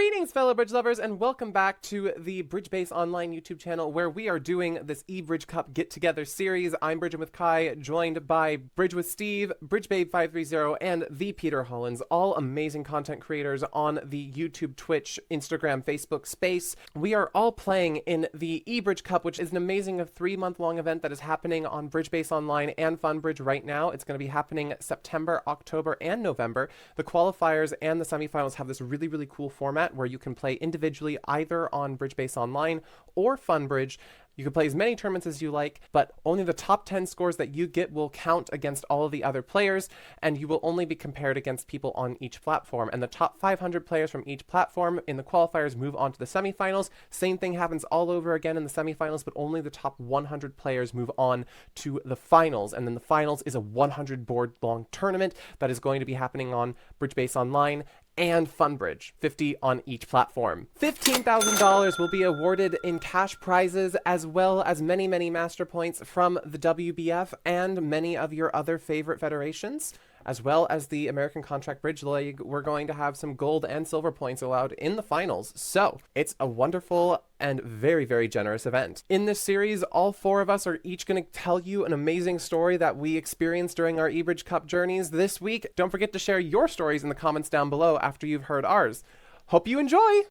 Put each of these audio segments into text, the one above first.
Greetings, fellow bridge lovers, and welcome back to the Bridge Base Online YouTube channel, where we are doing this eBridge Cup get-together series. I'm Bridging with Kai, joined by Bridge with Steve, BridgeBabe530, and the Peter Hollins, all amazing content creators on the YouTube, Twitch, Instagram, Facebook space. We are all playing in the eBridge Cup, which is an amazing 3-month-long event that is happening on Bridge Base Online and Funbridge right now. It's going to be happening September, October, and November. The qualifiers and the semifinals have this really, really cool format where you can play individually either on Bridge Base Online or Funbridge. You can play as many tournaments as you like, but only the top 10 scores that you get will count against all of the other players, and you will only be compared against people on each platform. And the top 500 players from each platform in the qualifiers move on to the semifinals. Same thing happens all over again in the semifinals, but only the top 100 players move on to the finals. And then the finals is a 100 board long tournament that is going to be happening on Bridge Base Online and Funbridge, 50 on each platform. $15,000 will be awarded in cash prizes, as well as many, many master points from the WBF and many of your other favorite federations, as well as the American Contract Bridge League. We're going to have some gold and silver points allowed in the finals. So it's a wonderful and very, very generous event. In this series, all 4 of us are each going to tell you an amazing story that we experienced during our eBridge Cup journeys this week. Don't forget to share your stories in the comments down below after you've heard ours. Hope you enjoy!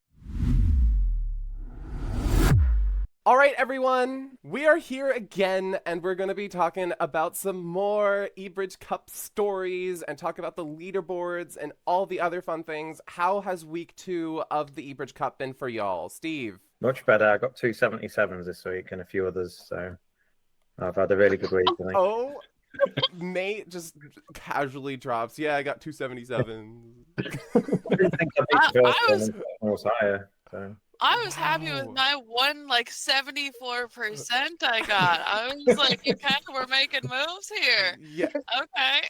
All right, everyone, we are here again, and we're going to be talking about some more eBridge Cup stories and talk about the leaderboards and all the other fun things. How has week 2 of the eBridge Cup been for y'all? Steve? Much better. I got 277s this week and a few others, so I've had a really good week. I think. Oh, Nate just casually drops. Yeah, I got 277. I didn't think I'd be first was higher, so. I was happy with my 74% I got. I was like, you kind of were making moves here. Yeah. Okay.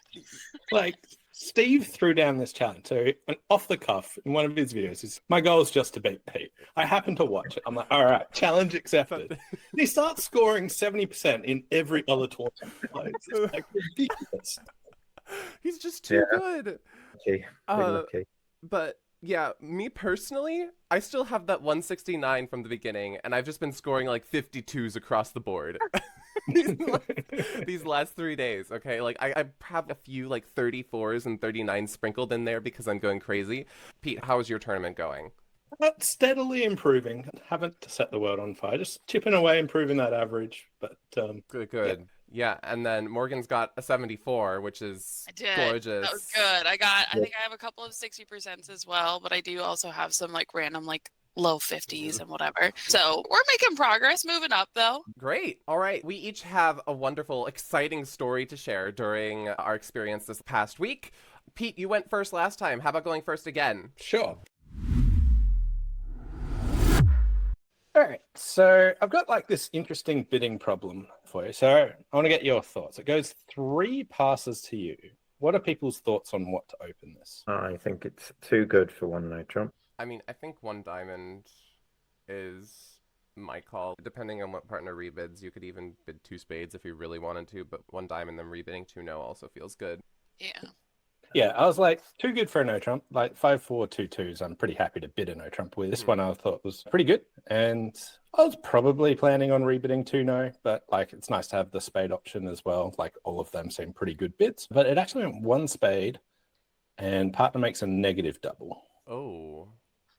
Like, Steve threw down this challenge. So, off the cuff, in one of his videos, is my goal is just to beat Pete. I happen to watch it. I'm like, all right, challenge accepted. He starts scoring 70% in every other tournament. Like, it's like ridiculous. He's just too good. Lucky. Lucky. But yeah, me personally, I still have that 169 from the beginning, and I've just been scoring like 52s across the board these last 3 days. Okay, like I have a few like 34s and 39s sprinkled in there because I'm going crazy. Pete, how is your tournament going? Steadily improving. Haven't set the world on fire. Just chipping away, improving that average. But good. Yeah, and then Morgan's got a 74, which is gorgeous. That was good. I think I have a couple of 60% as well, but I do also have some like random like low 50s and whatever. So we're making progress, moving up though. Great. All right. We each have a wonderful, exciting story to share during our experience this past week. Pete, you went first last time. How about going first again? Sure. All right, so I've got like this interesting bidding problem for you. So I want to get your thoughts. It goes 3 passes to you. What are people's thoughts on what to open this? I think it's too good for 1 no trump. I mean, I think 1 diamond is my call. Depending on what partner rebids, you could even bid 2 spades if you really wanted to, but 1 diamond then rebidding 2 no also feels good. Yeah. Yeah, I was like, too good for a no trump. Like 5-4 2-2s. I'm pretty happy to bid a no trump with. This one I thought was pretty good, and I was probably planning on rebidding 2 no, but like it's nice to have the spade option as well. Like all of them seem pretty good bids, but it actually went 1 spade, and partner makes a negative double. Oh,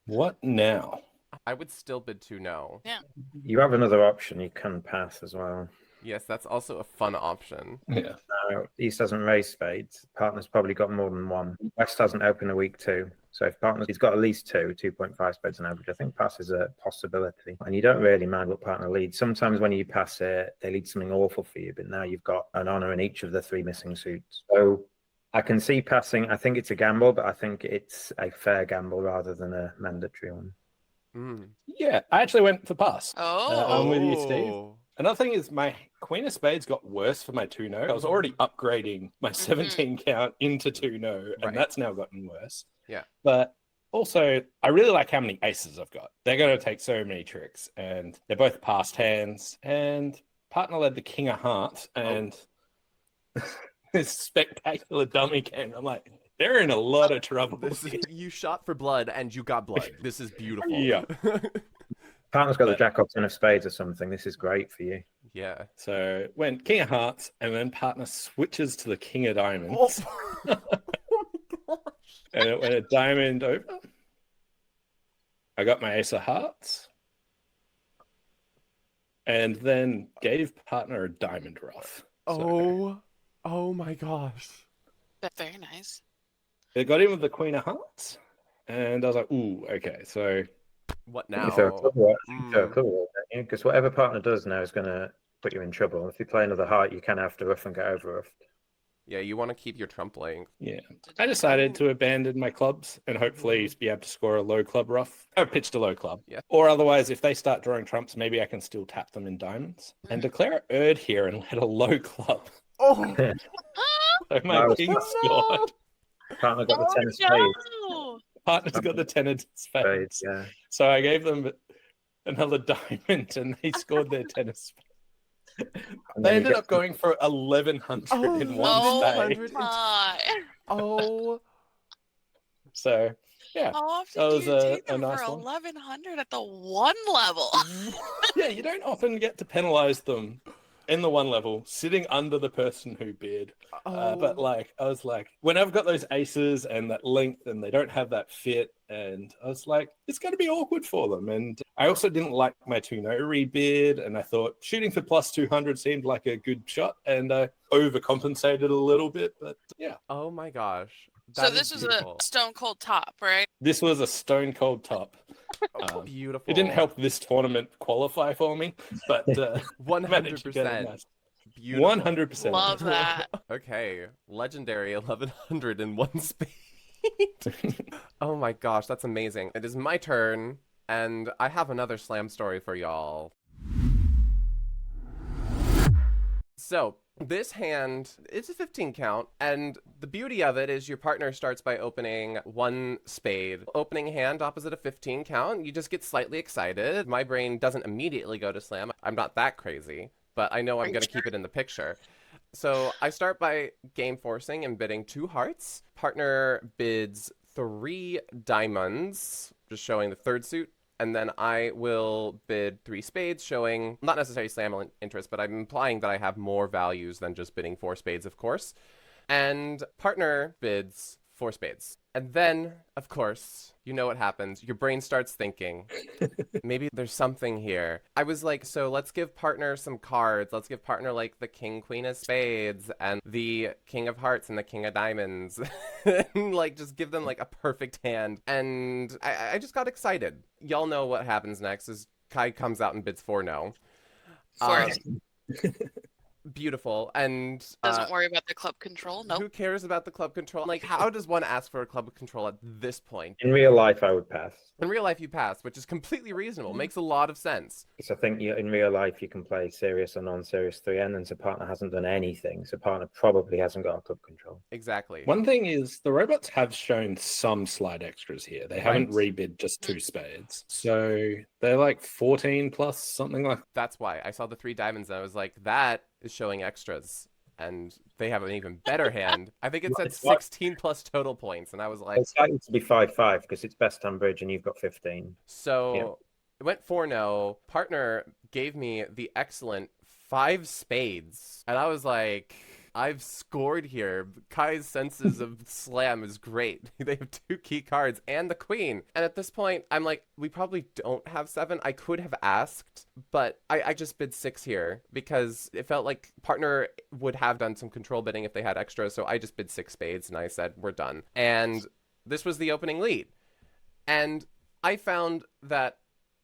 what now? I would still bid 2 no. Yeah. You have another option. You can pass as well. Yes, that's also a fun option. Yeah. No, East hasn't raised spades. Partner's probably got more than 1. West hasn't opened a week 2. So if partner, he's got at least 2.5 spades on average. I think pass is a possibility. And you don't really mind what partner leads. Sometimes when you pass it, they lead something awful for you. But now you've got an honor in each of the 3 missing suits. So I can see passing. I think it's a gamble, but I think it's a fair gamble rather than a mandatory one. Yeah, I actually went for pass. Oh. I'm with you, Steve. Another thing is my Queen of Spades got worse for my 2 no. I was already upgrading my 17 count into 2 no, and that's now gotten worse. Yeah. But also, I really like how many aces I've got. They're going to take so many tricks, and they're both passed hands. And partner led the King of Hearts, and this spectacular dummy came. I'm like, They're in a lot of trouble. You shot for blood and you got blood. This is beautiful. Yeah. Partner's got the jack or 10 of spades or something. This is great for you. Yeah. So went king of hearts, and then partner switches to the king of diamonds. Oh my gosh. And it went a diamond over. I got my ace of hearts. And then gave partner a diamond rough. Oh my gosh. That's very nice. It got in with the queen of hearts. And I was like, ooh, okay. So What You now? throw a club roll, don't you? Because whatever partner does now is going to put you in trouble. If you play another heart, you can have to rough and get over roughed. Yeah, you want to keep your trump length. yeah, I decided to abandon my clubs and hopefully be able to score a low club rough. I pitched a low club. Yeah. Or otherwise, if they start drawing trumps, maybe I can still tap them in diamonds and declare Erd here and let a low club. Oh, So my king scored. Partner got the 10 of spades. no! Partner's got the 10 of spades. Spades, yeah. So I gave them another diamond and they scored their 10 of spades. And They then you ended get up going for 1100 in one Oh stay. my! oh, So yeah, How often that do was you take a them nice for one. 1100 at the one level? Yeah, you don't often get to penalize them in the one level, sitting under the person who bid. But like, I was like, when I've got those aces and that length and they don't have that fit, and I was like, it's going to be awkward for them. And I also didn't like my 2-no rebid, and I thought shooting for plus 200 seemed like a good shot, and I overcompensated a little bit. But yeah, oh my gosh. So That this is was beautiful. a stone cold top, right? this was a stone cold top. Beautiful. It didn't help this tournament qualify for me, but managed to get it 100%. nice. Beautiful. 100%. Love that. Okay, legendary 1100 in one spade. Oh my gosh, that's amazing. It is my turn, and I have another slam story for y'all. So, this hand, it's a 15 count, and the beauty of it is your partner starts by opening one spade. Opening hand opposite a 15 count, you just get slightly excited. My brain doesn't immediately go to slam. I'm not that crazy, but I know I'm going to keep it in the picture. So I start by game forcing and bidding 2 hearts. Partner bids 3 diamonds, just showing the third suit. And then I will bid 3 spades, showing not necessarily slam interest, but I'm implying that I have more values than just bidding 4 spades, of course. And partner bids 4 spades. And then, of course, you know what happens. Your brain starts thinking, maybe there's something here. I was like, so let's give partner some cards. Let's give partner like the king, queen of spades and the king of hearts and the king of diamonds. And like just give them like a perfect hand. And I just got excited. Y'all know what happens next is Kai comes out and bids 4-no. For Beautiful. And doesn't worry about the club control. Nope. who cares about the club control? Like, how does one ask for a club control at this point? In real life, I would pass. In real life, you pass, which is completely reasonable. Makes a lot of sense. Because I think in real life, you can play serious or non-serious 3N, and so partner hasn't done anything. So partner probably hasn't got a club control. Exactly. One thing is the robots have shown some slight extras here. They haven't rebid just 2 spades. So they're like 14 plus something like. That's why I saw the 3 diamonds and I was like, that is showing extras. And they have an even better hand. I think it said 16 plus total points. And I was like, It's likely to be 5-5 because it's best on bridge and you've got 15. so it went 4-no. Partner gave me the excellent 5 spades. And I was like, I've scored here. Kai's senses of slam is great. They have 2 key cards and the queen. And at this point, I'm like, we probably don't have 7. I could have asked, but I just bid 6 here because it felt like partner would have done some control bidding if they had extra. So I just bid 6 spades and I said, we're done. And this was the opening lead. And I found that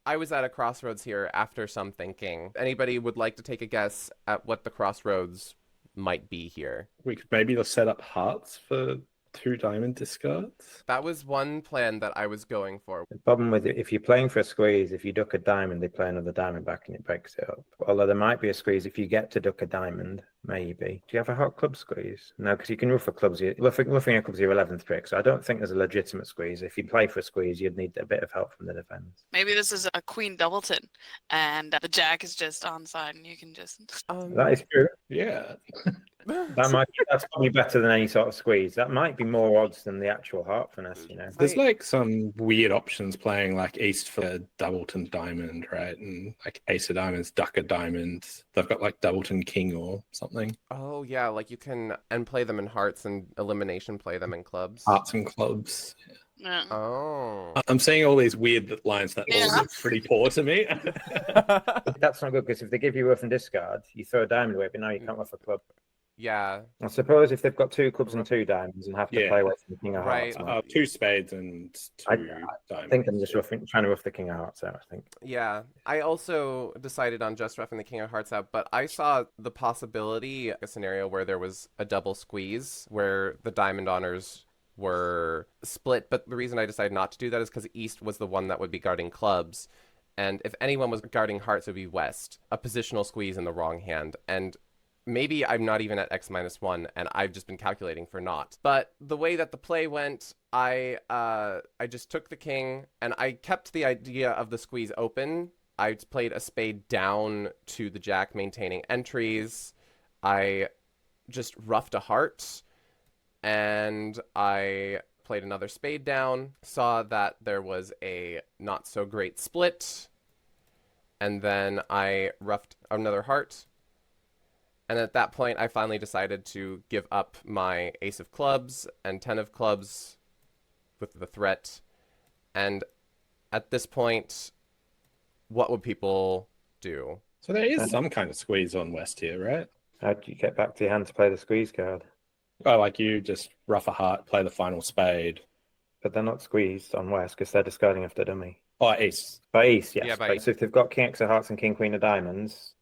I was at a crossroads here after some thinking. Anybody would like to take a guess at what the crossroads might be here? We could maybe set up hearts for 2 diamond discards. That was one plan that I was going for. The problem with it, if you're playing for a squeeze, if you duck a diamond, they play another diamond back and it breaks it up. Although there might be a squeeze if you get to duck a diamond Maybe. Do you have a hot club squeeze? No, because you can ruff a clubs. Ruffing a clubs your 11th trick, so I don't think there's a legitimate squeeze. If you play for a squeeze, you'd need a bit of help from the defense. Maybe this is a queen doubleton, and the jack is just on side, and you can just. That is true. Yeah. That's probably better than any sort of squeeze. That might be more odds than the actual heart finesse, you know. There's like some weird options playing like East for Doubleton Diamond, right? And like Ace of Diamonds, Duck of Diamonds. They've got like Doubleton King or something. Oh yeah, like you can play them in hearts and elimination play them in clubs. Hearts and clubs. Yeah. Oh. I'm seeing all these weird lines that all look pretty poor to me. That's not good because if they give you rough and discard, you throw a diamond away, but now you can't ruff a club. Yeah. I suppose if they've got 2 clubs and 2 diamonds and have to play away from the king of hearts. Right. 2 spades and 2 diamonds. I think I'm just trying to rough the king of hearts out, I think. Yeah, I also decided on just roughing the king of hearts out, but I saw the possibility, a scenario where there was a double squeeze, where the diamond honors were split, but the reason I decided not to do that is because East was the one that would be guarding clubs, and if anyone was guarding hearts, it would be West, a positional squeeze in the wrong hand, and maybe I'm not even at X-1 and I've just been calculating for naught. But the way that the play went, I just took the king and I kept the idea of the squeeze open. I played a spade down to the jack, maintaining entries. I just roughed a heart and I played another spade down, saw that there was a not so great split, and then I roughed another heart. And at that point, I finally decided to give up my ace of clubs and 10 of clubs with the threat. And at this point, what would people do? So there is some kind of squeeze on West here, right? How do you get back to your hand to play the squeeze card? Oh, like you just rough a heart, play the final spade. But they're not squeezed on West because they're discarding after dummy. Oh, Ace. By Ace, yes. Yeah, by ace. So if they've got King X of Hearts and King Queen of Diamonds.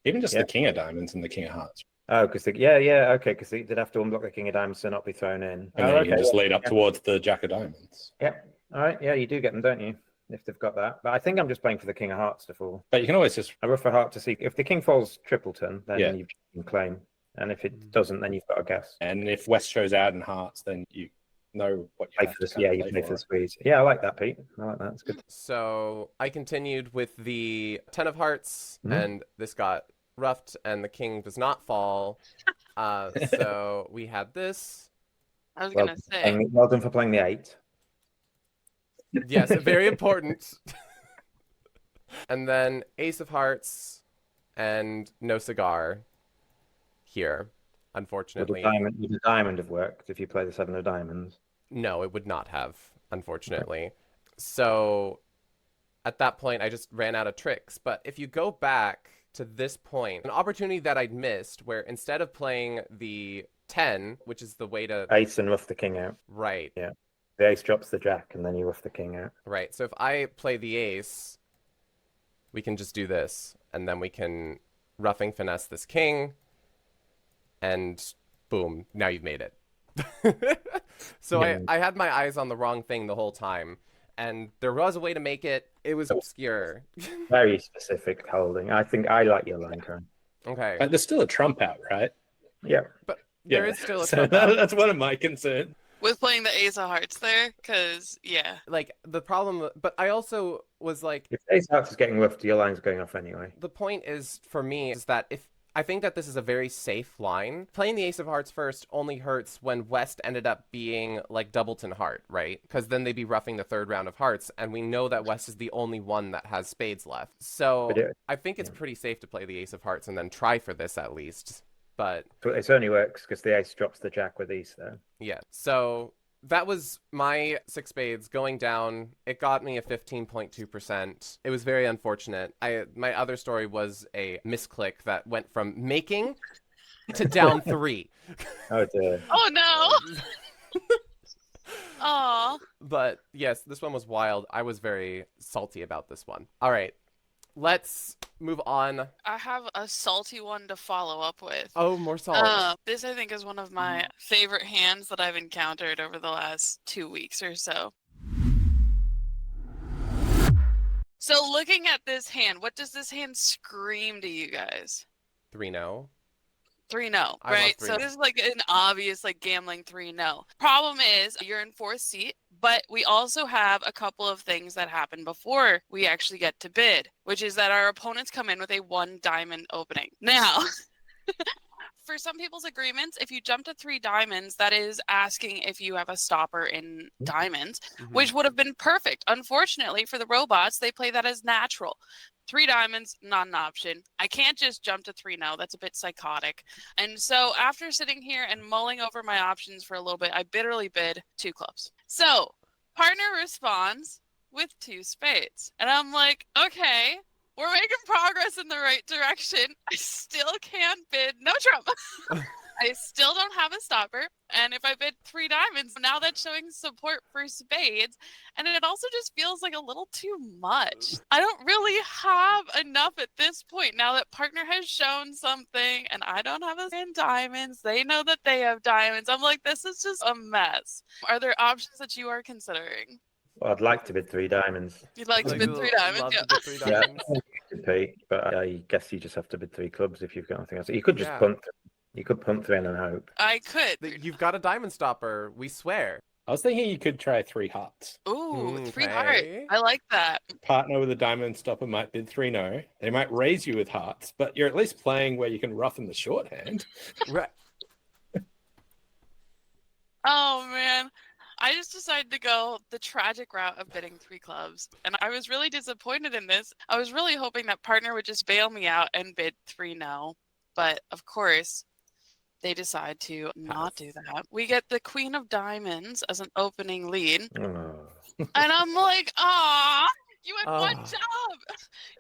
Even just the King of Diamonds and the King of Hearts. Oh, because okay, because they'd have to unblock the King of Diamonds to not be thrown in. And then you can just lead up towards the Jack of Diamonds. Yeah. All right. Yeah, you do get them, don't you? If they've got that. But I think I'm just playing for the King of Hearts to fall. But you can always just... I rough a heart to see if the King falls tripleton, then you can claim. And if it doesn't, then you've got to guess. And if West shows out in hearts, then you know what you play have for to this. Yeah, you play for the squeeze. Yeah, I like that, Pete. I like that. It's good. So I continued with the 10 of hearts, and this got roughed, and the king does not fall. So we had this. I was going to say. Well done for playing the 8. Yes, very important. And then ace of hearts and no cigar here, unfortunately. Would the diamond have worked if you play the 7 of diamonds? No, it would not have, unfortunately. So at that point, I just ran out of tricks. But if you go back to this point, an opportunity that I'd missed where instead of playing the 10, which is the way to... Ace and rough the king out. Right. Yeah. The ace drops the jack and then you rough the king out. Right. So if I play the ace, we can just do this. And then we can roughing finesse this king. And boom, now you've made it. So I had my eyes on the wrong thing the whole time. And there was a way to make it. It was obscure. Very specific holding. I think I like your line, Karen. Okay. But there's still a trump out, right? Yeah. But there is still a so trump out. that's one of my concerns. With playing the ace of hearts there, because, yeah. Like, the problem... But I also was like... If ace of hearts is getting roughed, your line's going off anyway. The point is, for me, is that if... I think that this is a very safe line. Playing the ace of hearts first only hurts when West ended up being like Doubleton heart, right? Because then they'd be roughing the third round of hearts, and we know that West is the only one that has spades left. So I think it's pretty safe to play the ace of hearts and then try for this at least. But it only works because the ace drops the jack with East, though. Yeah. So that was my 6 spades going down. It got me a 15.2%. It was very unfortunate. My other story was a misclick that went from making to down 3. Oh dear. Oh no. Aw. But yes, this one was wild. I was very salty about this one. All right. Let's move on. I have a salty one to follow up with. Oh, more salt. This, I think, is one of my favorite hands that I've encountered over the last 2 weeks or so. So looking at this hand, what does this hand scream to you guys? 3-0. 3-0, I love right? 3-0. So this is like an obvious like gambling 3-0. Problem is you're in fourth seat, but we also have a couple of things that happen before we actually get to bid, which is that our opponents come in with a 1 diamond opening. Now, for some people's agreements, if you jump to 3 diamonds, that is asking if you have a stopper in diamonds, which would have been perfect. Unfortunately, for the robots, they play that as natural. 3 diamonds, not an option. I can't just jump to 3 now. That's a bit psychotic. And so after sitting here and mulling over my options for a little bit, I bitterly bid 2 clubs. So partner responds with 2 spades. And I'm like, okay, we're making progress in the right direction. I still can't bid no trump. I still don't have a stopper. And if I bid 3 diamonds, now that's showing support for spades. And it also just feels like a little too much. I don't really have enough at this point now that partner has shown something and I don't have a in diamonds. They know that they have diamonds. I'm like, this is just a mess. Are there options that you are considering? Well, I'd like to bid 3 diamonds. You'd like to bid 3 diamonds? Love Yeah. to bid 3 diamonds. Compete, but I guess you just have to bid 3 clubs if you've got nothing else. You could just punt. You could punt 3 and hope. I could. You've got a diamond stopper. We swear. I was thinking you could try 3 hearts. Ooh, 3 Okay. heart. I like that. Partner with a diamond stopper might bid 3 no. They might raise you with hearts, but you're at least playing where you can roughen the shorthand. Right. Oh, man. I just decided to go the tragic route of bidding 3 clubs. And I was really disappointed in this. I was really hoping that partner would just bail me out and bid 3 no. But of course, they decide to not do that. We get the Queen of Diamonds as an opening lead. Oh. And I'm like, ah, you had one job.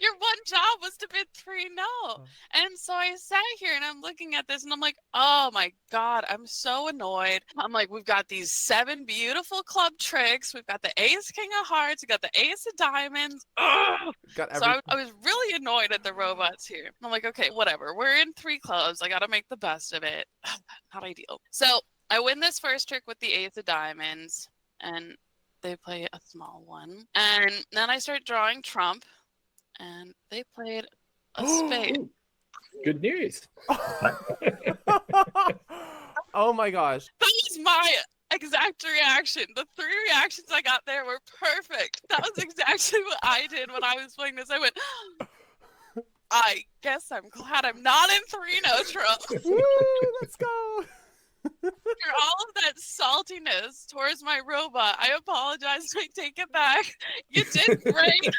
Your one job was to bid 3 no. And so I sat here and I'm looking at this and I'm like, oh my God, I'm so annoyed. I'm like, we've got these 7 beautiful club tricks. We've got the ace, king of hearts. We got the ace of diamonds. So I was really annoyed at the robots here. I'm like, okay, whatever. We're in 3 clubs. I got to make the best of it. Not ideal. So I win this first trick with the ace of diamonds and they play a small one. And then I start drawing trump and they played a spade. Good news. Oh my gosh. That was my exact reaction. The 3 reactions I got there were perfect. That was exactly what I did when I was playing this. I went, I guess I'm glad I'm not in 3 no trump. Woo, let's go. For all of that saltiness towards my robot, I apologize. I take it back. You did great.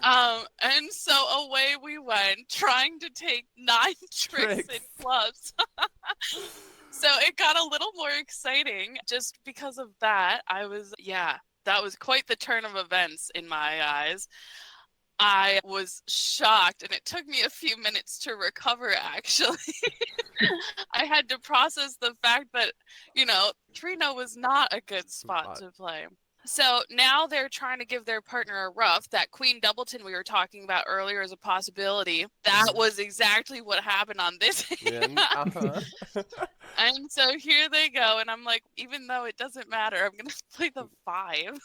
And so away we went, trying to take 9 tricks in clubs. So it got a little more exciting just because of that. That was quite the turn of events in my eyes. I was shocked, and it took me a few minutes to recover, actually. I had to process the fact that, 3 no was not a good spot to play. So now they're trying to give their partner a rough. That Queen Doubleton we were talking about earlier is a possibility. That was exactly what happened on this hand. And so here they go. And I'm like, even though it doesn't matter, I'm going to play the 5.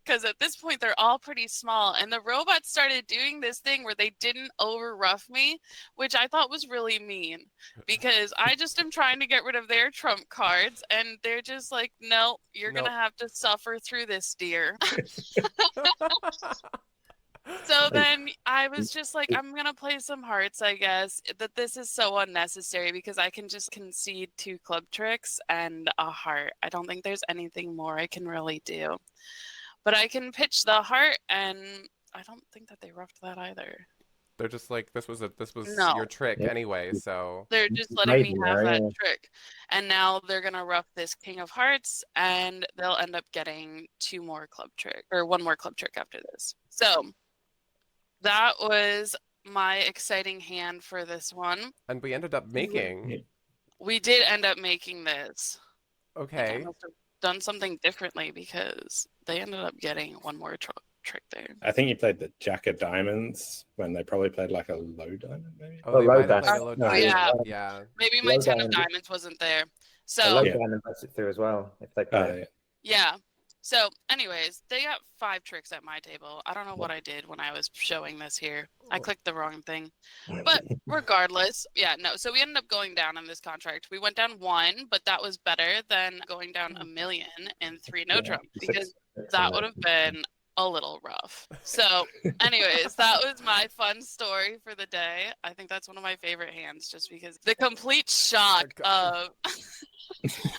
Because at this point, they're all pretty small. And the robots started doing this thing where they didn't over rough me, which I thought was really mean. Because I just am trying to get rid of their trump cards. And they're just like, no, you're going to have to suffer through this, dear. So then I was just like, I'm going to play some hearts, I guess. That this is so unnecessary because I can just concede 2 club tricks and a heart. I don't think there's anything more I can really do. But I can pitch the heart, and I don't think that they roughed that either. They're just like, this was No. your trick anyway, so. They're just letting me have that trick. And now they're going to rough this king of hearts, and they'll end up getting 2 more club trick, or 1 more club trick after this. So that was my exciting hand for this one. And we ended up making. We did end up making this. Okay. I must have done something differently because they ended up getting 1 more trick there. I think you played the Jack of Diamonds when they probably played like a low diamond, maybe. Oh, they low might have played a low diamond. diamond. Yeah. Yeah. Maybe my Low 10 of diamond. diamonds wasn't there. The So low diamond lets it through as well if they play. yeah. So, anyways, they got 5 tricks at my table. I don't know what I did when I was showing this here. I clicked the wrong thing. But regardless, yeah, no. So we ended up going down on this contract. We went down 1, but that was better than going down 1 million and 3 no trump, because that would have been a little rough. So, anyways, that was my fun story for the day. I think that's one of my favorite hands, just because the complete shock of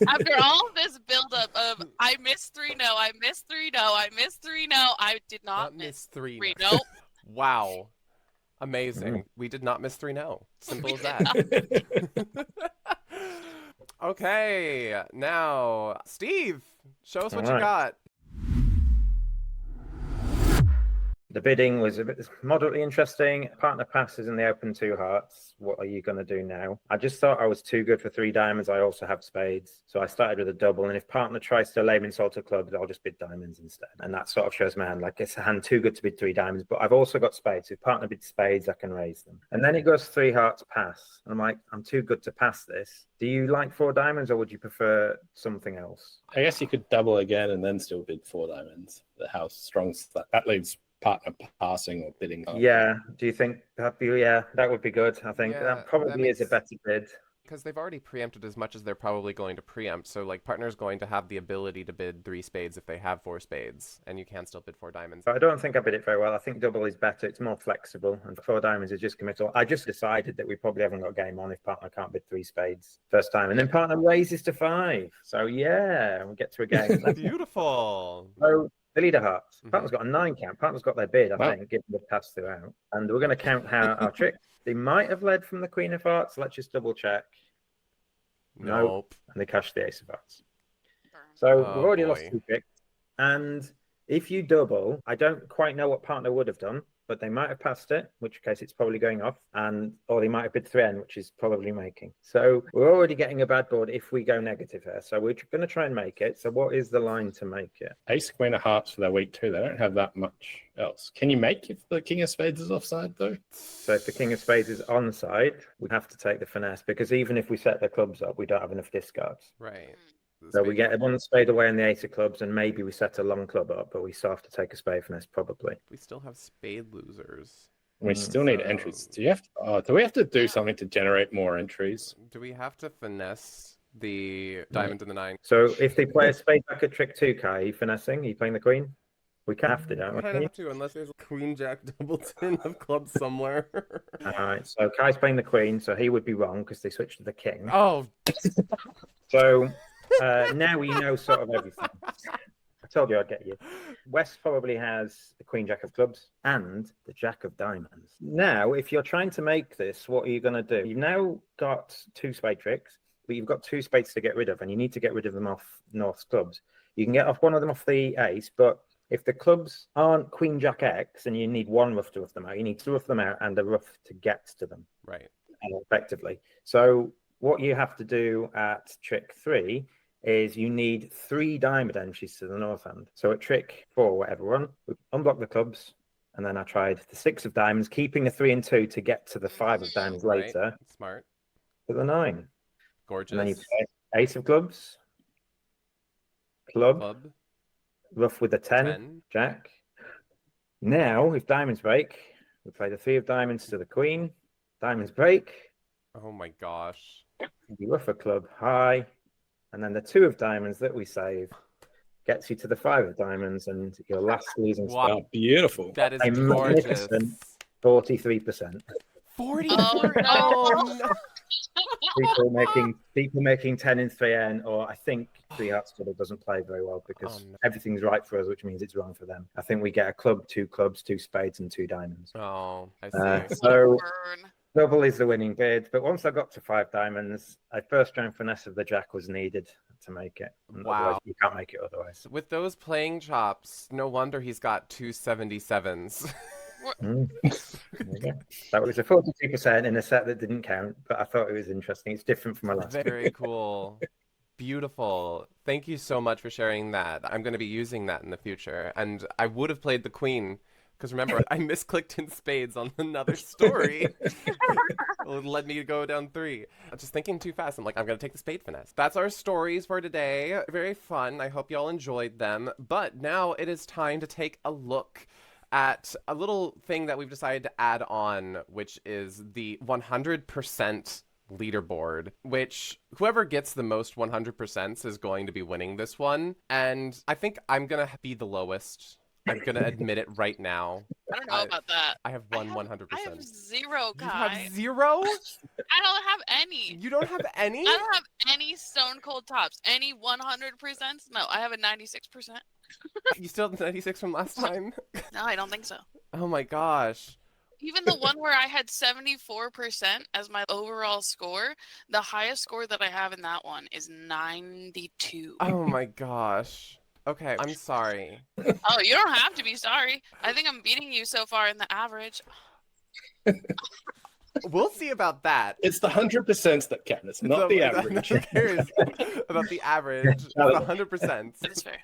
after all this buildup of I missed 3 no, I missed 3 no, I missed 3 no, I did not miss 3 no. Wow. Amazing. We did not miss 3 no. Simple as that. Okay, now, Steve, show us what you got. The bidding was a bit moderately interesting. Partner passes in the open 2 hearts. What are you going to do now? I just thought I was too good for 3 diamonds. I also have spades. So I started with a double. And if partner tries to lay me in salted clubs, I'll just bid diamonds instead. And that sort of shows my hand. Like, it's a hand too good to bid 3 diamonds. But I've also got spades. If partner bids spades, I can raise them. And then it goes 3 hearts pass. And I'm like, I'm too good to pass this. Do you like 4 diamonds, or would you prefer something else? I guess you could double again and then still bid 4 diamonds. How strong that leaves partner passing or bidding. Yeah. Do you think that'd be, that would be good. I think that probably is a better bid. Because they've already preempted as much as they're probably going to preempt. So, like, partner's going to have the ability to bid 3 spades if they have 4 spades, and you can still bid 4 diamonds. But I don't think I bid it very well. I think double is better. It's more flexible, and 4 diamonds is just committal. I just decided that we probably haven't got game on if partner can't bid 3 spades first time, and then partner raises to 5. So yeah, we get to a game. Beautiful. So the leader hearts. Partner's got a 9 count. Partner's got their bid, I think, given the pass throughout. And we're going to count our tricks. They might have led from the Queen of Hearts. Let's just double check. Nope. And they cashed the Ace of Hearts. So we've already lost 2 tricks. And if you double, I don't quite know what partner would have done, but they might have passed it, in which case it's probably going off, or they might have bid 3N, which is probably making. So we're already getting a bad board if we go negative here. So we're going to try and make it. So what is the line to make it? Ace, Queen of Hearts for their week 2. They don't have that much else. Can you make if the King of Spades is offside, though? So if the King of Spades is onside, we have to take the finesse, because even if we set the clubs up, we don't have enough discards. Right. So we get 1 spade away in the 8 of clubs, and maybe we set a long club up, but we still have to take a spade finesse, probably. We still have spade losers. We still need entries. Do we have to do something to generate more entries? Do we have to finesse the diamond and the 9? So if they play a spade back at trick 2, Kai, are you finessing? Are you playing the queen? We can have to, don't we? kind of have to, unless there's a queen jack doubleton of clubs somewhere. All right, so Kai's playing the queen, so he would be wrong because they switched to the king. Oh. So now we know sort of everything. I told you I'd get you. West probably has the queen jack of clubs and the jack of diamonds. Now, if you're trying to make this, what are you going to do? You've now got 2 spade tricks, but you've got 2 spades to get rid of, and you need to get rid of them off North's clubs. You can get off one of them off the ace, but if the clubs aren't queen jack X and you need 1 ruff to ruff them out, you need 2 ruff them out and a ruff to get to them. Right. Effectively. So what you have to do at trick 3 is you need 3 diamond entries to the north end. So at trick 4, whatever one, we unblock the clubs, and then I tried the 6 of diamonds, keeping a 3 and 2 to get to the 5 of diamonds later. Right. Smart. To the 9. Gorgeous. And then you play ace of clubs, club. Ruff with a 10, jack. Now, if diamonds break, we play the 3 of diamonds to the queen. Diamonds break. Oh my gosh. You ruff a club high. And then the 2 of diamonds that we save gets you to the 5 of diamonds and your last losing spot. Wow, beautiful. That is gorgeous. 43%. 40? Oh, no. People making 10 in 3N, or I think 3 hearts double doesn't play very well because everything's right for us, which means it's wrong for them. I think we get a club, 2 clubs, 2 spades, and 2 diamonds. Oh, I see. So double is the winning bid, but once I got to 5 diamonds, a first round finesse of the jack was needed to make it. Wow. You can't make it otherwise. With those playing chops, no wonder he's got 2 77s. That was a 42% in a set that didn't count, but I thought it was interesting. It's different from my last. Very cool. Beautiful. Thank you so much for sharing that. I'm going to be using that in the future. And I would have played the queen, because remember, I misclicked in spades on another story. led me to go down 3. I'm just thinking too fast. I'm like, I'm going to take the spade finesse. That's our stories for today. Very fun. I hope y'all enjoyed them. But now it is time to take a look at a little thing that we've decided to add on, which is the 100% leaderboard, which whoever gets the most 100% is going to be winning this one. And I think I'm going to be the lowest. I'm going to admit it right now. I don't know about that. I have won 100%. I have 0, You Kai. have 0? I don't have any. You don't have any? I don't have any stone cold tops. Any 100%? No, I have a 96%. You still have 96 from last time? No, I don't think so. Oh my gosh. Even the one where I had 74% as my overall score, the highest score that I have in that one is 92. Oh my gosh. Okay, I'm sorry. Oh, you don't have to be sorry. I think I'm beating you so far in the average. We'll see about that. It's the 100% that count. It's not the average. Who cares about the average? It's 100%. That is fair.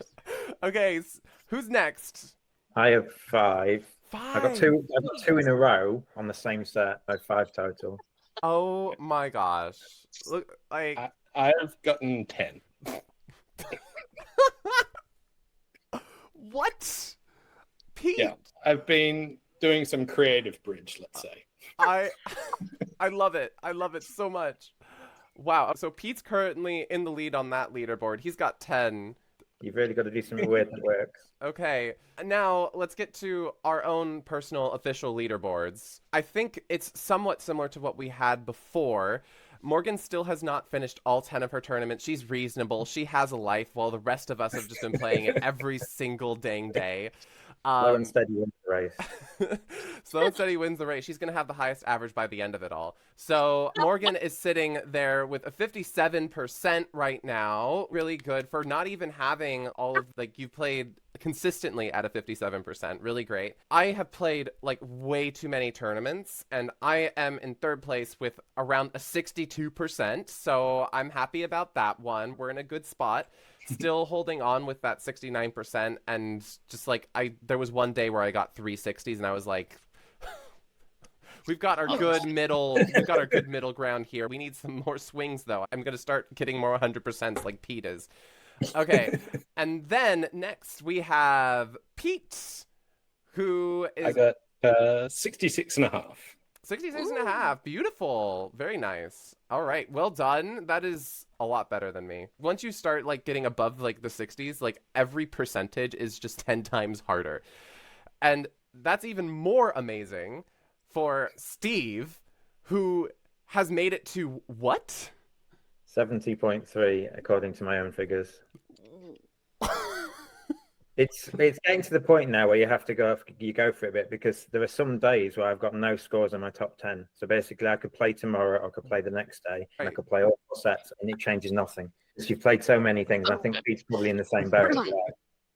Okay, who's next? I have 5. 5. I got two in a row on the same set. I have 5 total. Oh my gosh. Look, like I've gotten 10. what? Pete. Yeah, I've been doing some creative bridge, let's say. I love it. I love it so much. Wow. So Pete's currently in the lead on that leaderboard. He's got 10. You've really got to do something weird that works. Okay, now let's get to our own personal official leaderboards. I think it's somewhat similar to what we had before. Morgan still has not finished all 10 of her tournaments. She's reasonable. She has a life, while the rest of us have just been playing it every single dang day. Slow and steady wins the race. Slow and steady wins the race. She's going to have the highest average by the end of it all. So Morgan is sitting there with a 57% right now. Really good for not even having all of, like, you've played consistently at a 57%. Really great. I have played like way too many tournaments, and I am in 3rd place with around a 62%. So I'm happy about that one. We're in a good spot. Still holding on with that 69%, and just like there was one day where I got 360s, and I was like, we've got our good middle ground here. We need some more swings though. I'm gonna start getting more 100% like Pete is. Okay, and then next we have Pete, who is I got 66 and a half. 66 and a half. Beautiful. Very nice. All right. Well done. That is a lot better than me. Once you start like getting above like the 60s, like every percentage is just 10 times harder. And that's even more amazing for Steve, who has made it to what? 70.3 according to my own figures. It's getting to the point now where you go for it a bit, because there are some days where I've got no scores in my top 10. So basically I could play tomorrow, or I could play the next day, and I could play all 4 sets, and it changes nothing. Because you've played so many things. I think Pete's probably in the same boat.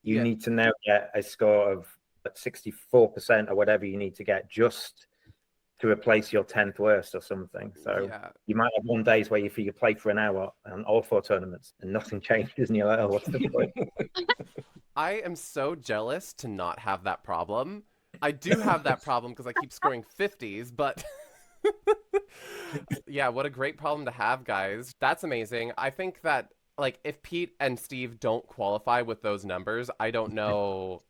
You need to now get a score of 64% or whatever you need to get just to replace your 10th worst or something. So you might have one days where you play for an hour on all 4 tournaments and nothing changes, and you're like, oh, what's the point? I am so jealous to not have that problem. I do have that problem because I keep scoring 50s, but yeah, what a great problem to have, guys. That's amazing. I think that, like, if Pete and Steve don't qualify with those numbers, I don't know.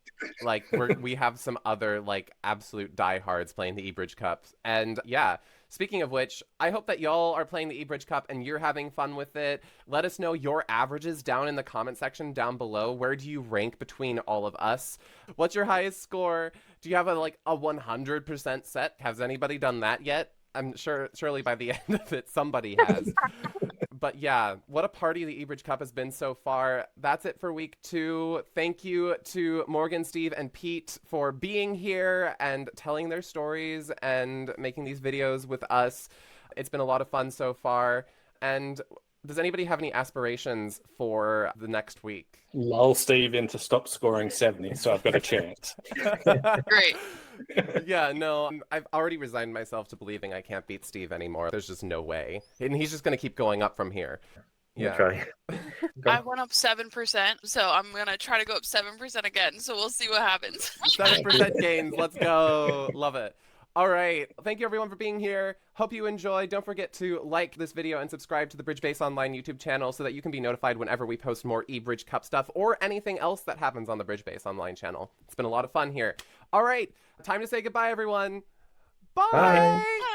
Like, we have some other, like, absolute diehards playing the eBridge Cup. And yeah, speaking of which, I hope that y'all are playing the eBridge Cup and you're having fun with it. Let us know your averages down in the comment section down below. Where do you rank between all of us? What's your highest score? Do you have a 100% set? Has anybody done that yet? I'm surely by the end of it, somebody has. But yeah, what a party the eBridge Cup has been so far. That's it for week 2. Thank you to Morgan, Steve, and Pete for being here and telling their stories and making these videos with us. It's been a lot of fun so far. And does anybody have any aspirations for the next week? Lull Steve into stop scoring 70, so I've got a chance. Great. Yeah, no, I've already resigned myself to believing I can't beat Steve anymore. There's just no way. And he's just going to keep going up from here. Yeah. Try. I went up 7%, so I'm going to try to go up 7% again. So we'll see what happens. 7% gains. Let's go. Love it. All right. Thank you everyone for being here. Hope you enjoyed. Don't forget to like this video and subscribe to the Bridge Base Online YouTube channel so that you can be notified whenever we post more eBridge Cup stuff or anything else that happens on the Bridge Base Online channel. It's been a lot of fun here. All right. Time to say goodbye, everyone. Bye. Bye.